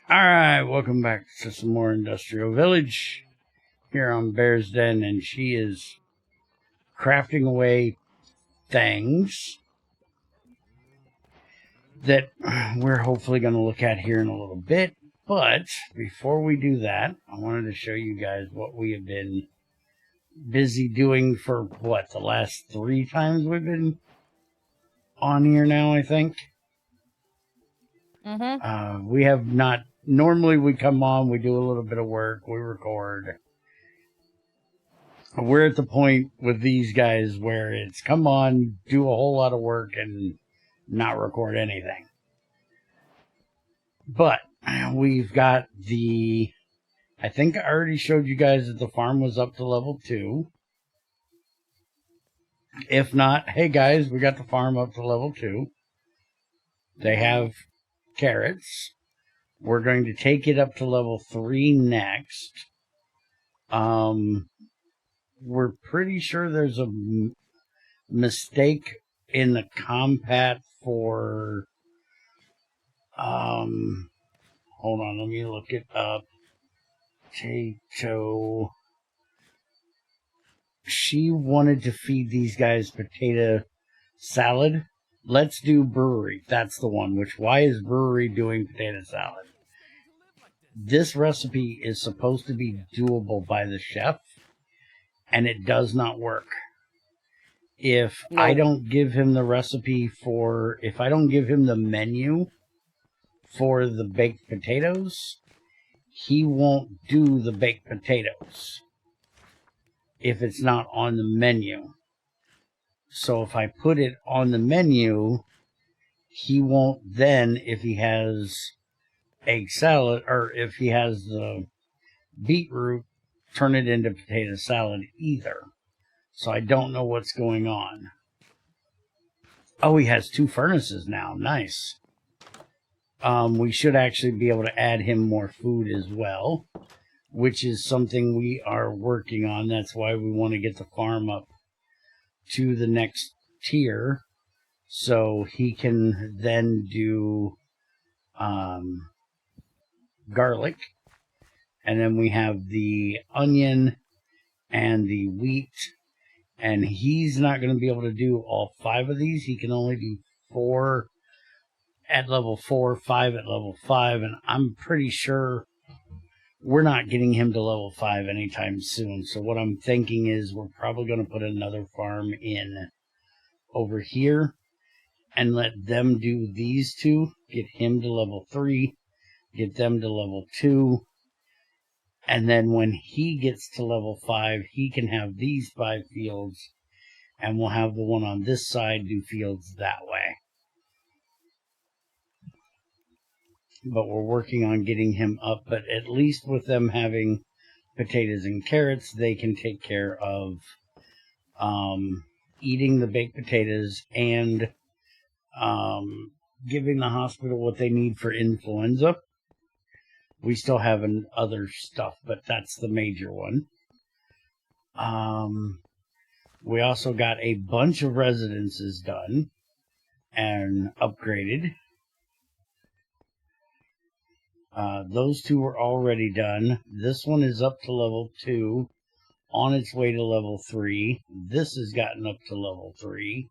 Alright, welcome back to some more Industrial Village here on Bear's Den, and she is crafting away things that we're hopefully going to look at here in a little bit. But before we do that, I wanted to show you guys what we have been busy doing for, the last 3 times we've been on here now, I think. We have not... Normally we come on, we do a little bit of work, we record. We're at the point with these guys where it's come on, do a whole lot of work, and not record anything. But we've got the... I think I already showed you guys that the farm was up to level 2. If not, hey guys, we got the farm up to level 2. They have carrots. We're going to take it up to level 3 next. We're pretty sure there's a mistake in the compat for... hold on, let me look it up. Potato... She wanted to feed these guys potato salad. Let's do brewery. That's the one. Why is brewery doing potato salad? This recipe is supposed to be doable by the chef, and it does not work. If I don't give him the recipe for... If I don't give him the menu for the baked potatoes, he won't do the baked potatoes if it's not on the menu. So if I put it on the menu, he won't then, if he has egg salad, or if he has the beetroot, turn it into potato salad either. So I don't know what's going on. Oh, he has 2 furnaces now. Nice. We should actually be able to add him more food as well, which is something we are working on. That's why we want to get the farm up to the next tier, so he can then do garlic. And then we have the onion and the wheat, and he's not going to be able to do all 5 of these. He can only do 4 at level 4, 5 at level 5, and I'm pretty sure we're not getting him to level 5 anytime soon. So what I'm thinking is we're probably going to put another farm in over here and let them do these 2. Get him to level 3. Get them to level 2. And then when he gets to level 5, he can have these 5 fields. And we'll have the one on this side do fields that way. But we're working on getting him up. But at least with them having potatoes and carrots, they can take care of eating the baked potatoes and giving the hospital what they need for influenza. We still have other stuff, but that's the major one. We also got a bunch of residences done and upgraded. Those 2 were already done. This one is up to level 2, on its way to level 3. This has gotten up to level 3.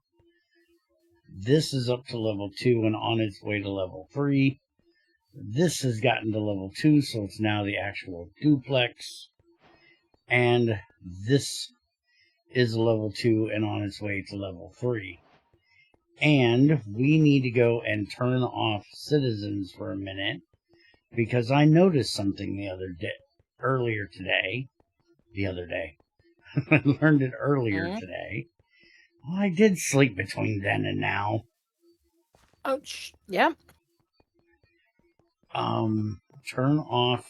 This is up to level 2 and on its way to level 3. This has gotten to level 2, so it's now the actual duplex. And this is level 2 and on its way to level 3. And we need to go and turn off citizens for a minute, because I noticed something earlier today. I learned it earlier today. Well, I did sleep between then and now. Ouch. Yep. Turn off.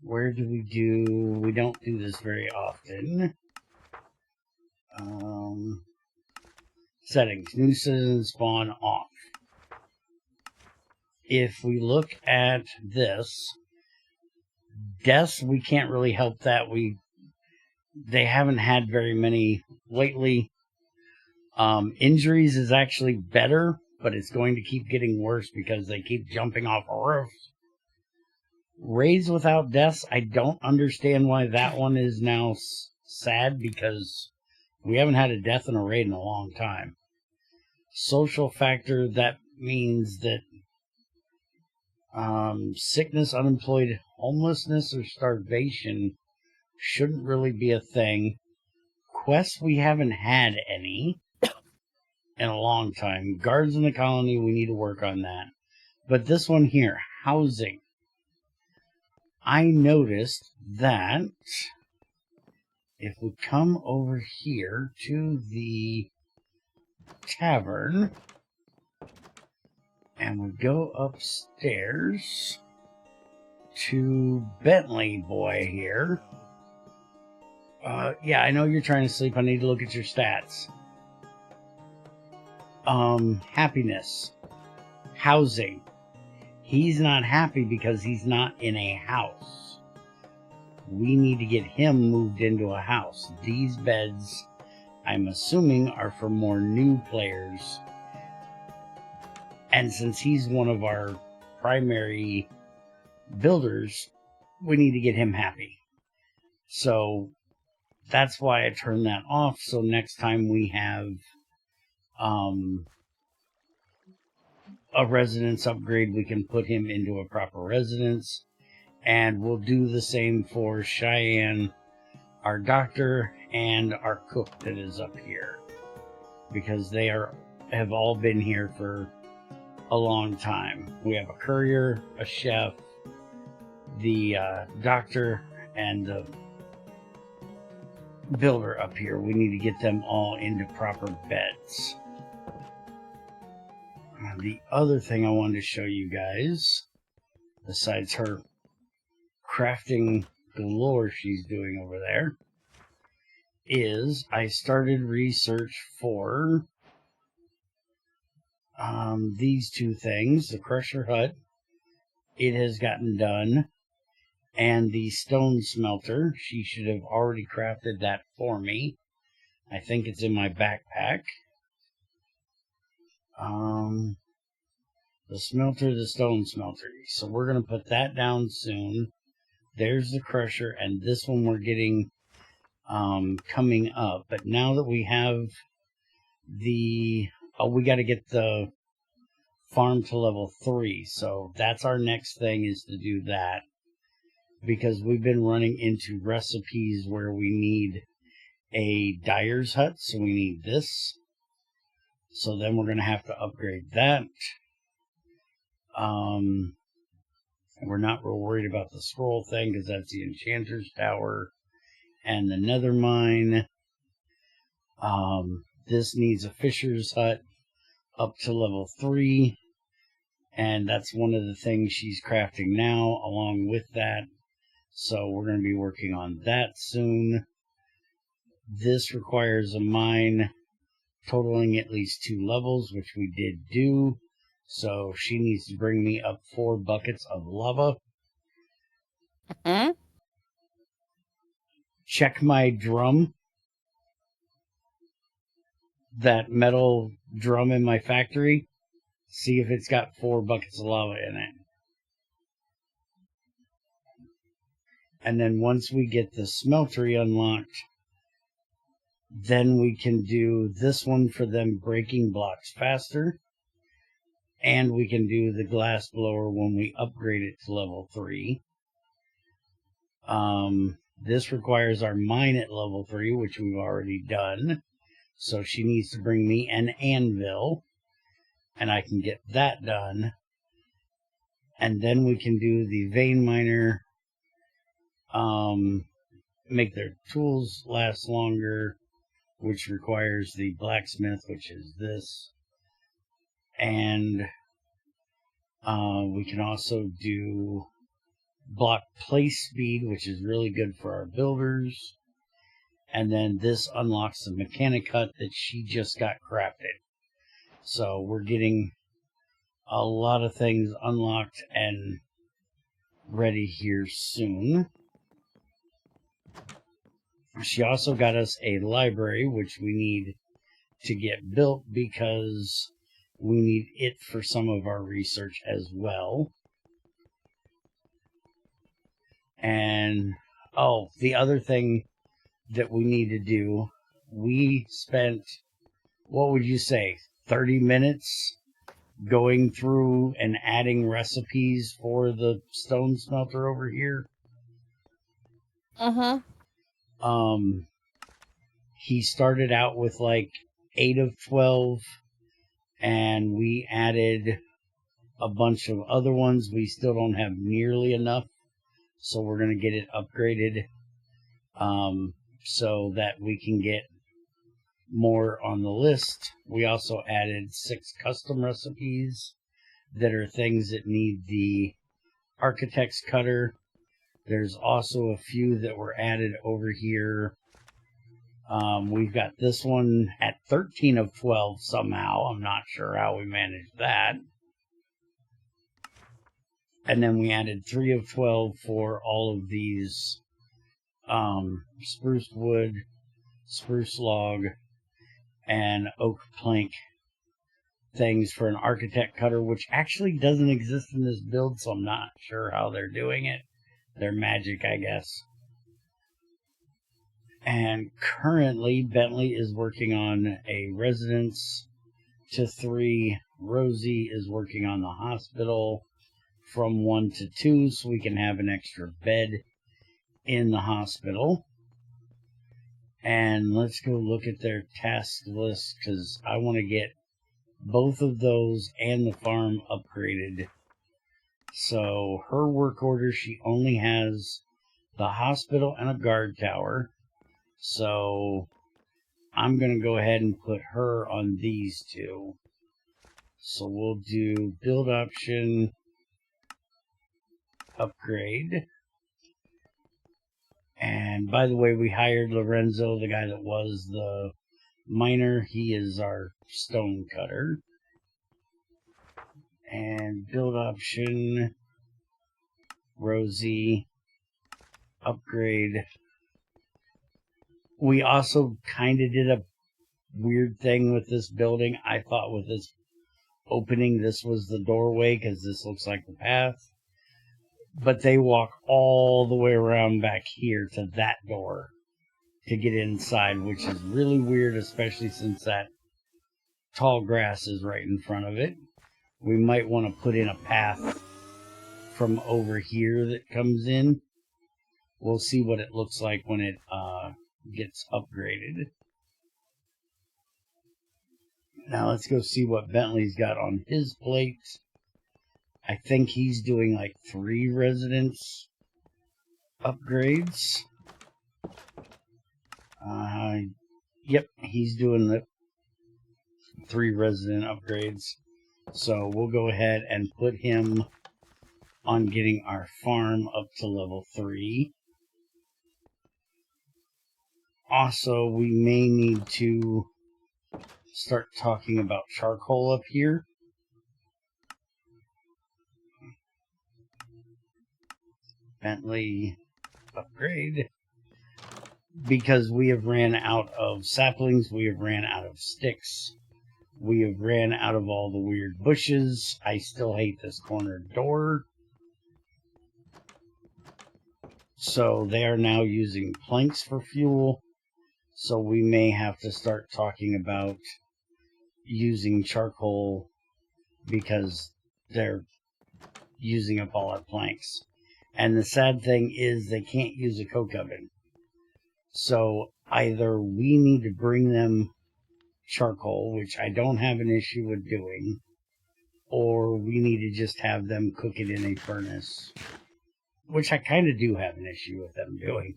Where do? We don't do this very often. Settings. New citizen spawn off. If we look at this, deaths, we can't really help that. They haven't had very many lately. Injuries is actually better, but it's going to keep getting worse because they keep jumping off a roof Raids without deaths, I don't understand why that one is now sad, because we haven't had a death in a raid in a long time. Social factor, that means that sickness, unemployed, homelessness, or starvation shouldn't really be a thing. Quests, we haven't had any in a long time. Guards in the colony, we need to work on that. But this one here, housing. I noticed that if we come over here to the tavern and we go upstairs to Bentley boy here. Yeah, I know you're trying to sleep. I need to look at your stats. Happiness. Housing. He's not happy because he's not in a house. We need to get him moved into a house. These beds, I'm assuming, are for more new players. And since he's one of our primary builders, we need to get him happy. So that's why I turned that off. So next time we have a residence upgrade, we can put him into a proper residence. And we'll do the same for Cheyenne, our doctor, and our cook that is up here, because they have all been here for a long time. We have a courier, a chef, the doctor, and the builder up here. We need to get them all into proper beds. The other thing I wanted to show you guys, besides her crafting galore she's doing over there, is I started research for these two things. The crusher hut, it has gotten done, and the stone smelter, she should have already crafted that for me. I think it's in my backpack. The smelter, the stone smelter. So we're going to put that down soon. There's the crusher, and this one we're getting coming up. But now that we have the... Oh, we got to get the farm to level 3. So that's our next thing, is to do that. Because we've been running into recipes where we need a dyer's hut. So we need this. So then we're going to have to upgrade that. We're not real worried about the scroll thing, because that's the enchanter's tower and the nether mine. This needs a fisher's hut up to level 3, and that's one of the things she's crafting now along with that. So we're going to be working on that soon. This requires a mine totaling at least 2 levels, which we did do. So she needs to bring me up 4 buckets of lava. Check my drum. That metal drum in my factory. See if it's got 4 buckets of lava in it. And then once we get the smeltery unlocked, then we can do this one for them breaking blocks faster. And we can do the glass blower when we upgrade it to level 3. This requires our mine at level 3, which we've already done. So she needs to bring me an anvil, and I can get that done. And then we can do the vein miner, make their tools last longer, which requires the blacksmith, which is this. And we can also do block place speed, which is really good for our builders. And then this unlocks the mechanic hut that she just got crafted. So we're getting a lot of things unlocked and ready here soon. She also got us a library, which we need to get built because we need it for some of our research as well. And, oh, the other thing that we need to do, we spent, what would you say, 30 minutes going through and adding recipes for the stone smelter over here. He started out with like 8 of 12, and we added a bunch of other ones. We still don't have nearly enough, so we're going to get it upgraded so that we can get more on the list. We also added 6 custom recipes that are things that need the architect's cutter. There's also a few that were added over here. We've got this one at 13 of 12 somehow. I'm not sure how we managed that. And then we added 3 of 12 for all of these spruce wood, spruce log, and oak plank things for an architect cutter, which actually doesn't exist in this build, so I'm not sure how they're doing it. They're magic, I guess. And currently, Bentley is working on a residence to 3. Rosie is working on the hospital from 1 to 2, so we can have an extra bed in the hospital. And let's go look at their task list, because I want to get both of those and the farm upgraded. So her work order, she only has the hospital and a guard tower. So I'm going to go ahead and put her on these 2. So we'll do build option, upgrade. And by the way, we hired Lorenzo, the guy that was the miner. He is our stone cutter. And build option, Rosie, upgrade. We also kind of did a weird thing with this building. I thought with this opening, this was the doorway, because this looks like the path. But they walk all the way around back here to that door to get inside, which is really weird, especially since that tall grass is right in front of it. We might want to put in a path from over here that comes in. We'll see what it looks like when it gets upgraded. Now let's go see what Bentley's got on his plate. I think he's doing like 3 residence upgrades. Yep, he's doing the 3 resident upgrades. So we'll go ahead and put him on getting our farm up to level 3. Also, we may need to start talking about charcoal up here. Bentley upgrade. Because we have ran out of saplings, we have ran out of sticks, we have ran out of all the weird bushes. I still hate this corner door. So they are now using planks for fuel. So we may have to start talking about using charcoal because they're using up all our planks. And the sad thing is they can't use a coke oven. So either we need to bring them charcoal, which I don't have an issue with doing, or we need to just have them cook it in a furnace, which I kind of do have an issue with them doing.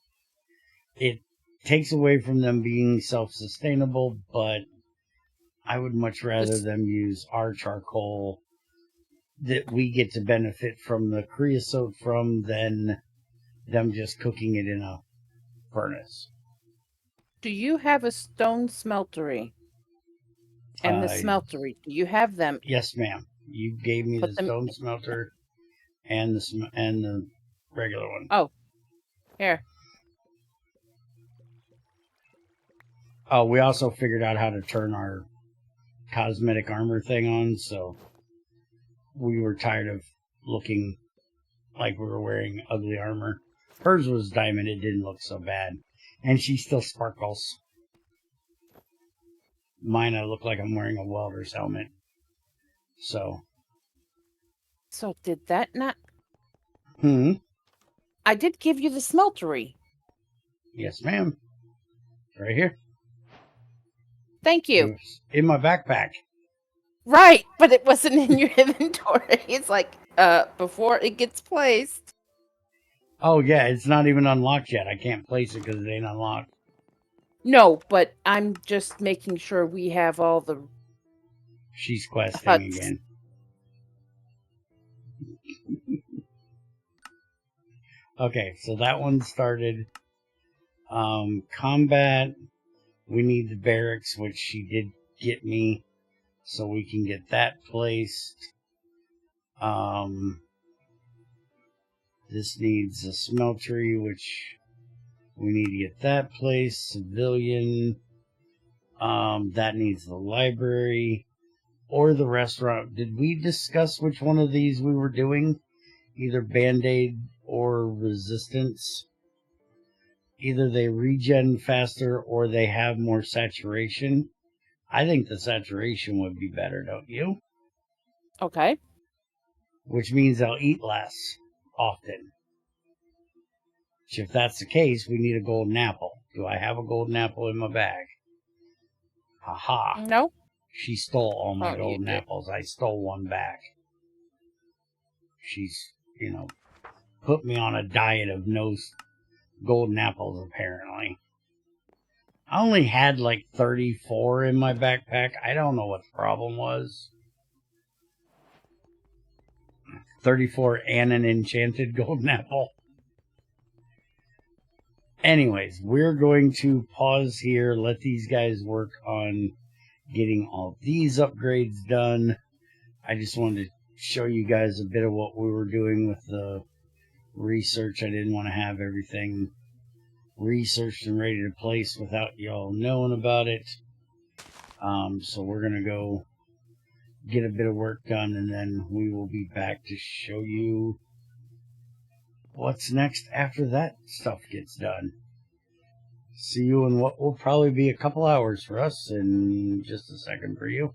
It takes away from them being self-sustainable, but I would much rather them use our charcoal that we get to benefit from the creosote from than them just cooking it in a furnace. Do you have a stone smeltery? And the smeltery, do you have them? Yes, ma'am. You gave me the stone smelter and the regular one. Oh, here. Oh, we also figured out how to turn our cosmetic armor thing on, so we were tired of looking like we were wearing ugly armor. hers was diamond, it didn't look so bad. And she still sparkles. Mine, I look like I'm wearing a welder's helmet. So did that not... I did give you the smeltery. Yes, ma'am. Right here. Thank you. It was in my backpack. Right, but it wasn't in your inventory. It's like, before it gets placed. Oh, yeah, it's not even unlocked yet. I can't place it because it ain't unlocked. No, but I'm just making sure we have all the... She's questing huts. again. Okay, so that one started. Combat. We need the barracks, which she did get me, so we can get that placed. This needs a smeltery, which we need to get that placed. Civilian. That needs the library or the restaurant. Did we discuss which one of these we were doing? Either Band-Aid or Resistance. Either they regen faster or they have more saturation. I think the saturation would be better, don't you? Okay. Which means they'll eat less often. Which, if that's the case, we need a golden apple. Do I have a golden apple in my bag? Haha. No. She stole all my Oh, golden apples. I stole one back. She's, put me on a diet of no golden apples, apparently. I only had like 34 in my backpack. I don't know what the problem was. 34 and an enchanted golden apple. Anyways, we're going to pause here, let these guys work on getting all these upgrades done. I just wanted to show you guys a bit of what we were doing with the research. I didn't want to have everything researched and ready to place without y'all knowing about it. So we're going to go get a bit of work done, and then we will be back to show you what's next after that stuff gets done. See you in what will probably be a couple hours for us, in just a second for you.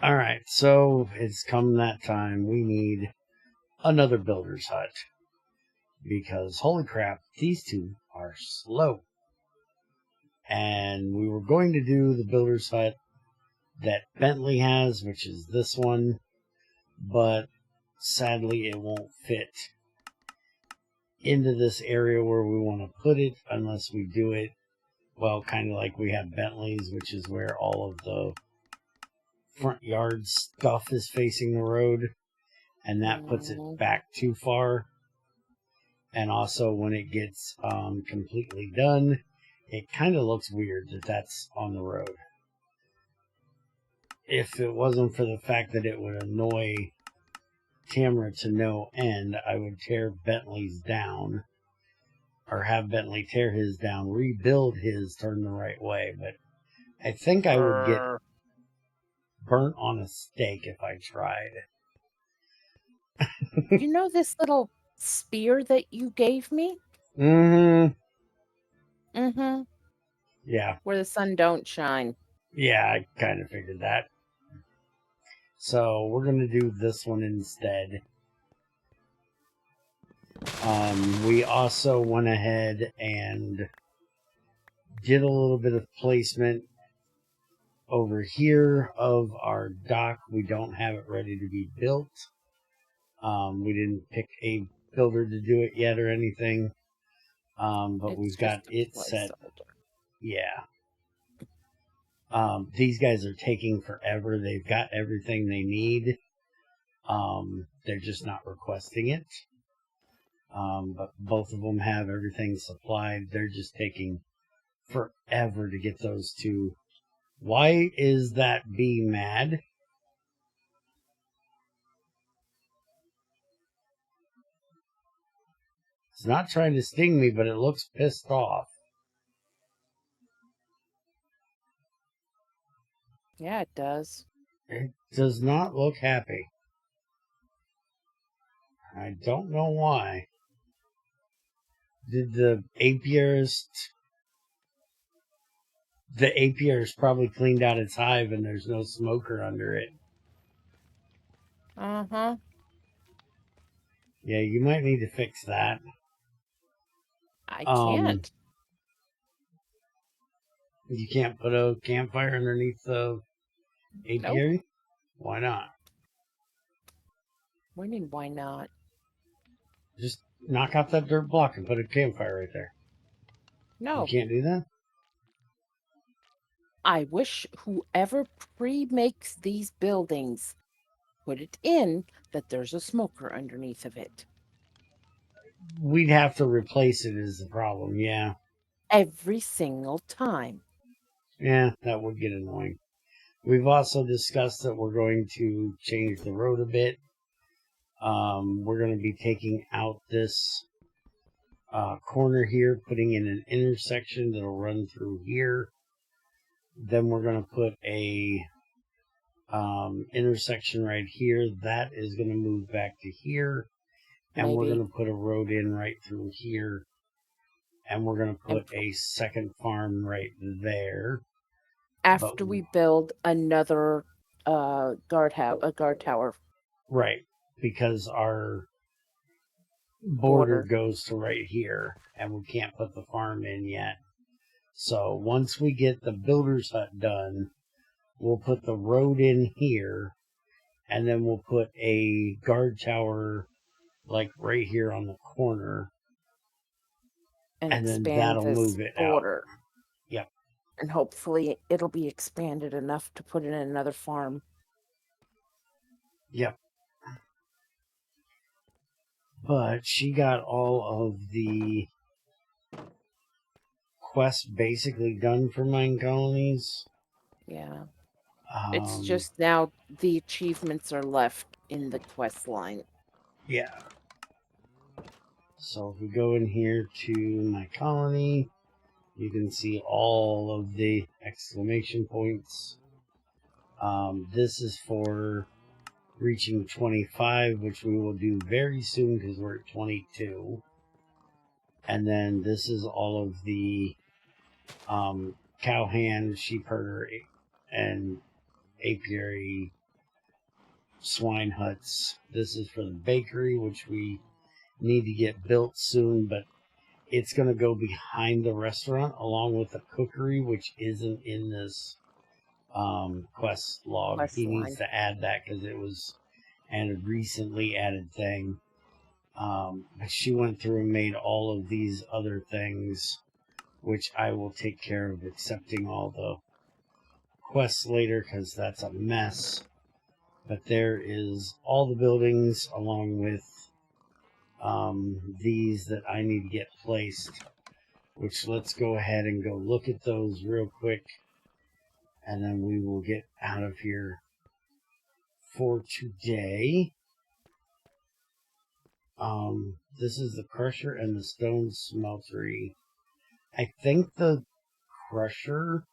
Alright, so it's come that time. We need another builder's hut. Because, holy crap, these two are slow. And we were going to do the builder's hut that Bentley has, which is this one. But, sadly, it won't fit into this area where we want to put it unless we do it, well, kind of like we have Bentley's, which is where all of the front yard stuff is facing the road, and that puts it back too far. And also when it gets completely done, it kind of looks weird that that's on the road. If it wasn't for the fact that it would annoy Tamara to no end, I would tear Bentley's down, or have Bentley tear his down, rebuild his, turn the right way. But I think I would get burnt on a stake if I tried. You know this little spear that you gave me? Mm-hmm. Yeah. Where the sun don't shine. Yeah, I kind of figured that. So we're going to do this one instead. We also went ahead and did a little bit of placement over here of our dock. We don't have it ready to be built. We didn't pick a builder to do it yet or anything. But we've got it set. Yeah. These guys are taking forever. They've got everything they need. They're just not requesting it. But both of them have everything supplied. They're just taking forever to get those two. Why is that bee mad? It's not trying to sting me, but it looks pissed off. Yeah, it does. It does not look happy. I don't know why. Did the apiarist... The apiarist probably cleaned out its hive and there's no smoker under it. Uh-huh. Yeah, you might need to fix that. I can't. You can't put a campfire underneath the apiary? Nope. Why not? What do you mean, why not? Just knock out that dirt block and put a campfire right there. No. You can't do that? I wish whoever pre-makes these buildings put it in that there's a smoker underneath of it. We'd have to replace it is the problem, yeah. Every single time. Yeah, that would get annoying. We've also discussed that we're going to change the road a bit. We're going to be taking out this corner here, putting in an intersection that'll run through here. Then we're going to put a intersection right here. That is going to move back to here. And Maybe. we're going to put a road in right through here. And we're going to put a second farm right there. After we build another guard tower. Right. Because our border goes to right here. And we can't put the farm in yet. So once we get the builder's hut done, we'll put the road in here. And then we'll put a guard tower like right here on the corner. And then that'll move it border out. Yep. And hopefully it'll be expanded enough to put in another farm. Yep. But she got all of the quests basically done for mine colonies. Yeah. It's just now the achievements are left in the quest line. Yeah. So if we go in here to my colony, you can see all of the exclamation points. This is for reaching 25, which we will do very soon because we're at 22. And then this is all of the cowhand, sheep herder, and apiary swine huts. This is for the bakery, which we need to get built soon, but it's going to go behind the restaurant along with the cookery, which isn't in this quest log. He needs to add that because it was a recently added thing. She went through and made all of these other things, which I will take care of accepting all the quests later because that's a mess. But there is all the buildings along with these that I need to get placed, which let's go ahead and go look at those real quick, and then we will get out of here for today. This is the crusher and the stone smeltery. I think the crusher,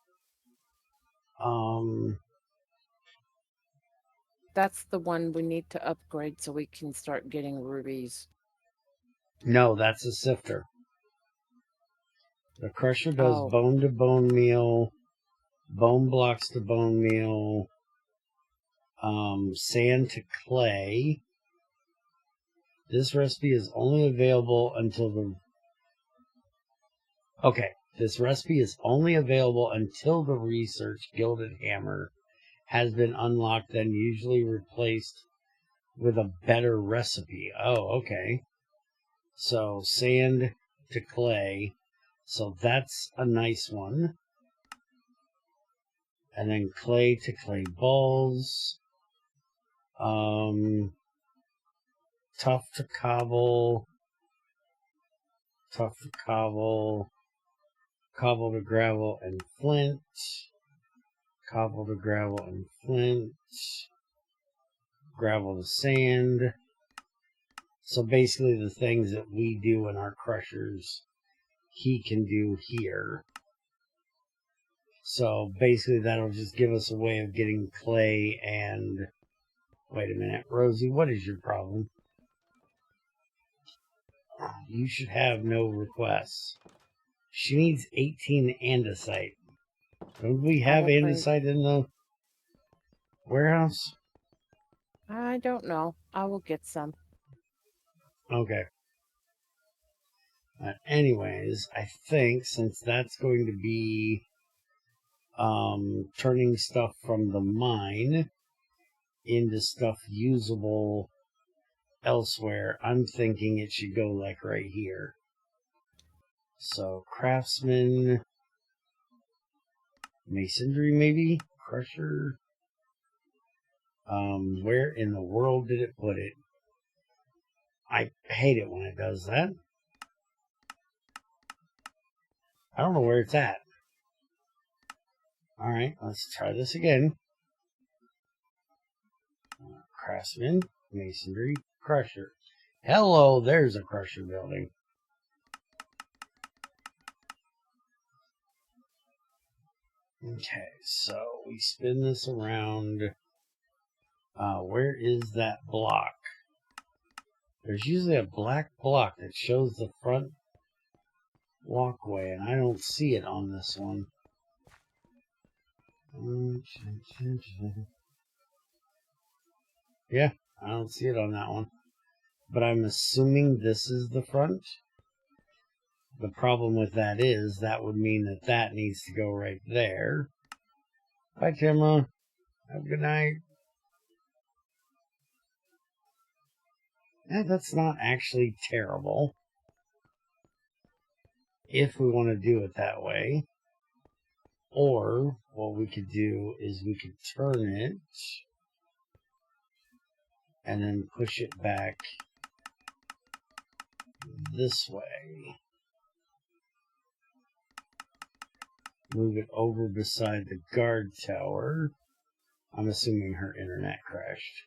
that's the one we need to upgrade so we can start getting rubies. No, that's a sifter. The crusher does bone to bone meal, bone blocks to bone meal, sand to clay. This recipe is only available until the... Okay, this recipe is only available until the research gilded hammer has been unlocked and usually replaced with a better recipe. Oh, okay. So, sand to clay. So that's a nice one. And then clay to clay balls. Tough to cobble. Tough to cobble. Cobble to gravel and flint. Cobble to gravel and flint. Gravel to sand. So basically the things that we do in our crushers, he can do here. So basically that'll just give us a way of getting clay and... Wait a minute, Rosie, what is your problem? You should have no requests. She needs 18 andesite. Don't we have andesite in the warehouse? I don't know. I will get some. Okay. Anyways, I think since that's going to be turning stuff from the mine into stuff usable elsewhere, I'm thinking it should go like right here. So craftsman, masonry maybe, crusher. Where in the world did it put it? I hate it when it does that. I don't know where it's at. Alright, let's try this again. Craftsman, masonry, crusher. Hello, there's a crusher building. Okay, so we spin this around. Where is that block? There's usually a black block that shows the front walkway, and I don't see it on this one. Yeah, I don't see it on that one. But I'm assuming this is the front. The problem with that is that would mean that that needs to go right there. Bye, Timma. Have a good night. That's not actually terrible. If we want to do it that way. Or what we could do is we could turn it and then push it back this way. Move it over beside the guard tower. I'm assuming her internet crashed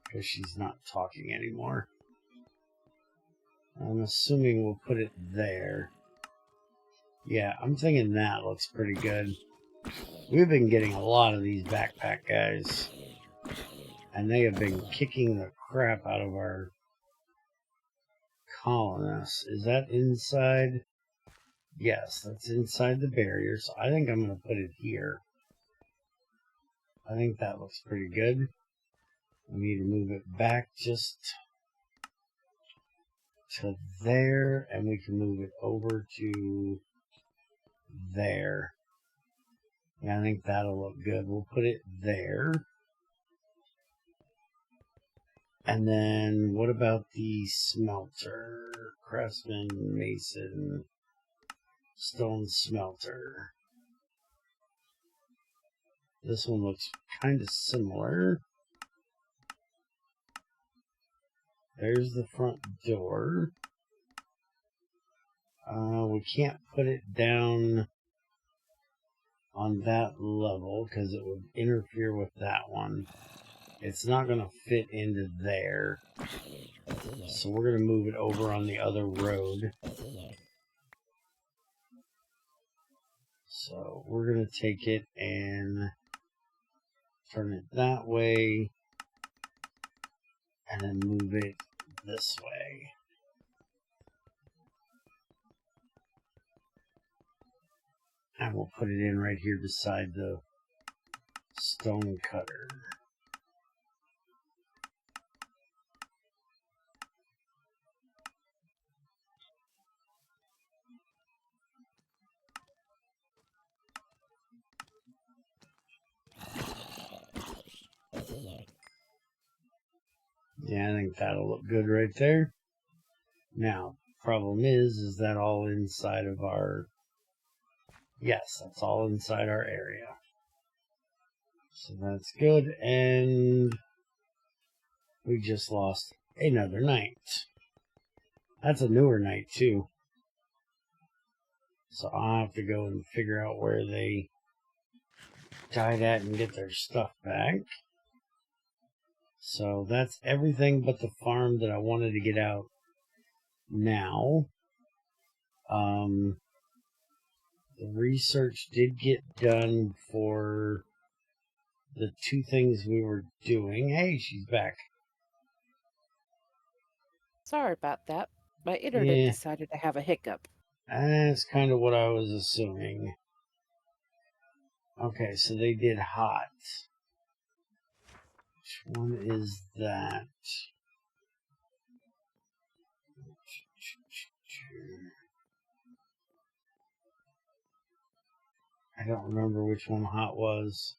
because she's not talking anymore. I'm assuming we'll put it there. Yeah, I'm thinking that looks pretty good. We've been getting a lot of these backpack guys, and they have been kicking the crap out of our colonists. Is that inside? Yes, that's inside the barrier, so I think I'm going to put it here. I think that looks pretty good. We need to move it back just to there, and we can move it over to there. Yeah, I think that'll look good. We'll put it there. And then what about the smelter? Craftsman, mason, stone smelter. This one looks kind of similar. There's the front door. We can't put it down on that level because it would interfere with that one. It's not going to fit into there. So we're going to move it over on the other road. So we're going to take it and turn it that way. And then move it this way. And we'll put it in right here beside the stone cutter. Yeah, I think that'll look good right there. Now, problem is that all inside of our... Yes, that's all inside our area. So that's good, and we just lost another night. That's a newer night, too. So I'll have to go and figure out where they died at and get their stuff back. So that's everything but the farm that I wanted to get out now. The research did get done for the two things we were doing. Hey, she's back. Sorry about that. My internet Yeah, decided to have a hiccup. that's kind of what I was assuming. Okay, so they did hot. Which one is that? I don't remember which one hot was.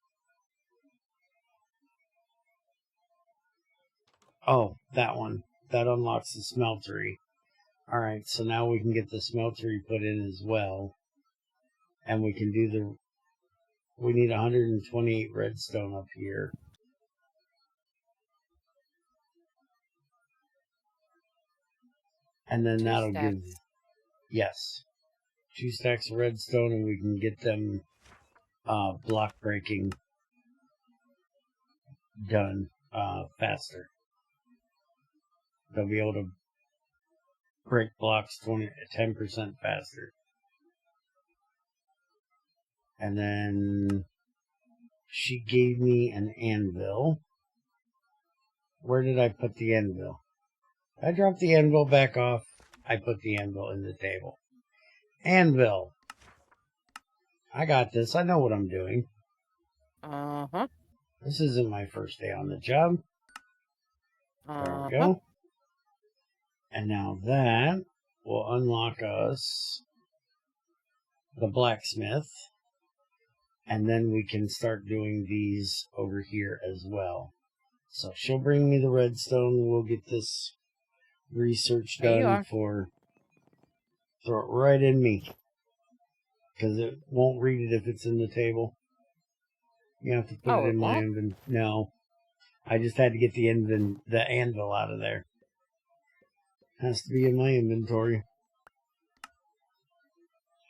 Oh, that one. That unlocks the smeltery. Alright, so now we can get the smeltery put in as well. And we can do the... We need 128 redstone up here. And then 2 that'll give... stacks. Yes. 2 stacks of redstone and we can get them block breaking done faster. They'll be able to break blocks 10% faster. And then she gave me an anvil. Where did I put the anvil? I dropped the anvil back off. I put the anvil in the table. Anvil. I got this. I know what I'm doing. Uh-huh. This isn't my first day on the job. There we go. And now that will unlock us the blacksmith. And then we can start doing these over here as well. So she'll bring me the redstone. We'll get this research There you done are. for... Throw it right in me. Because it won't read it if it's in the table. You have to put Oh, it it in my won't? inventory. No. I just had to get the anvil out of there. Has to be in my inventory.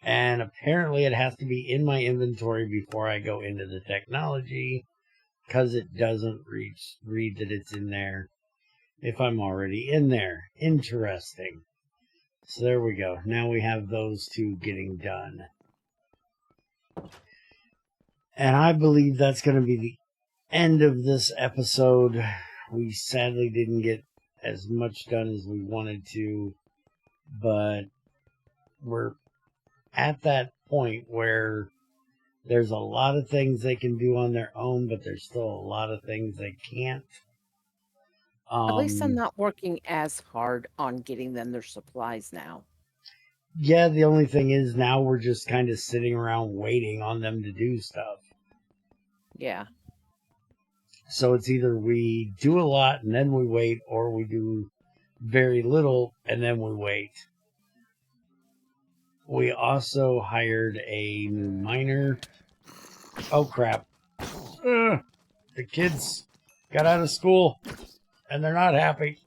And apparently it has to be in my inventory before I go into the technology. Because it doesn't read that it's in there if I'm already in there. Interesting. So there we go. Now we have those two getting done. And I believe that's going to be the end of this episode. We sadly didn't get as much done as we wanted to, but we're at that point where there's a lot of things they can do on their own, but there's still a lot of things they can't. At least I'm not working as hard on getting them their supplies now. Yeah, the only thing is now we're just kind of sitting around waiting on them to do stuff. Yeah. So it's either we do a lot and then we wait, or we do very little and then we wait. We also hired a new miner. Oh, crap. The kids got out of school and they're not happy.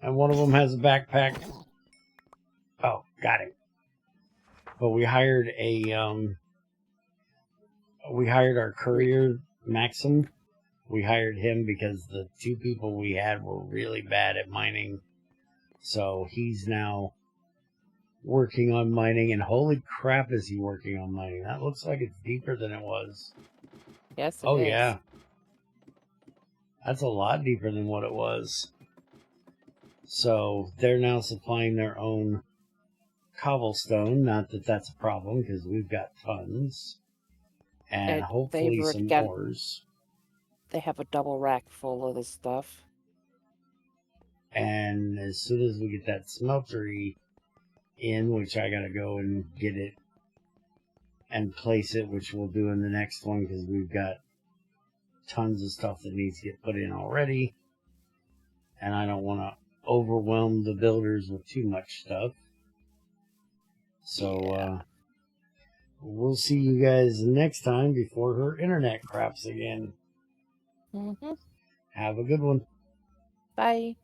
And one of them has a backpack. Oh, got it. But we hired our courier, Maxim. We hired him because the two people we had were really bad at mining. So he's now working on mining, and holy crap is he working on mining. That looks like it's deeper than it was. Yes, it is. Oh, yeah. That's a lot deeper than what it was. So they're now supplying their own cobblestone. Not that that's a problem, because we've got tons. And hopefully some ores. They have a double rack full of this stuff. And as soon as we get that smeltery in, which I gotta go and get it and place it, which we'll do in the next one, because we've got tons of stuff that needs to get put in already. And I don't want to overwhelm the builders with too much stuff. So, Yeah. we'll see you guys next time before her internet craps again. Mm-hmm. Have a good one. Bye.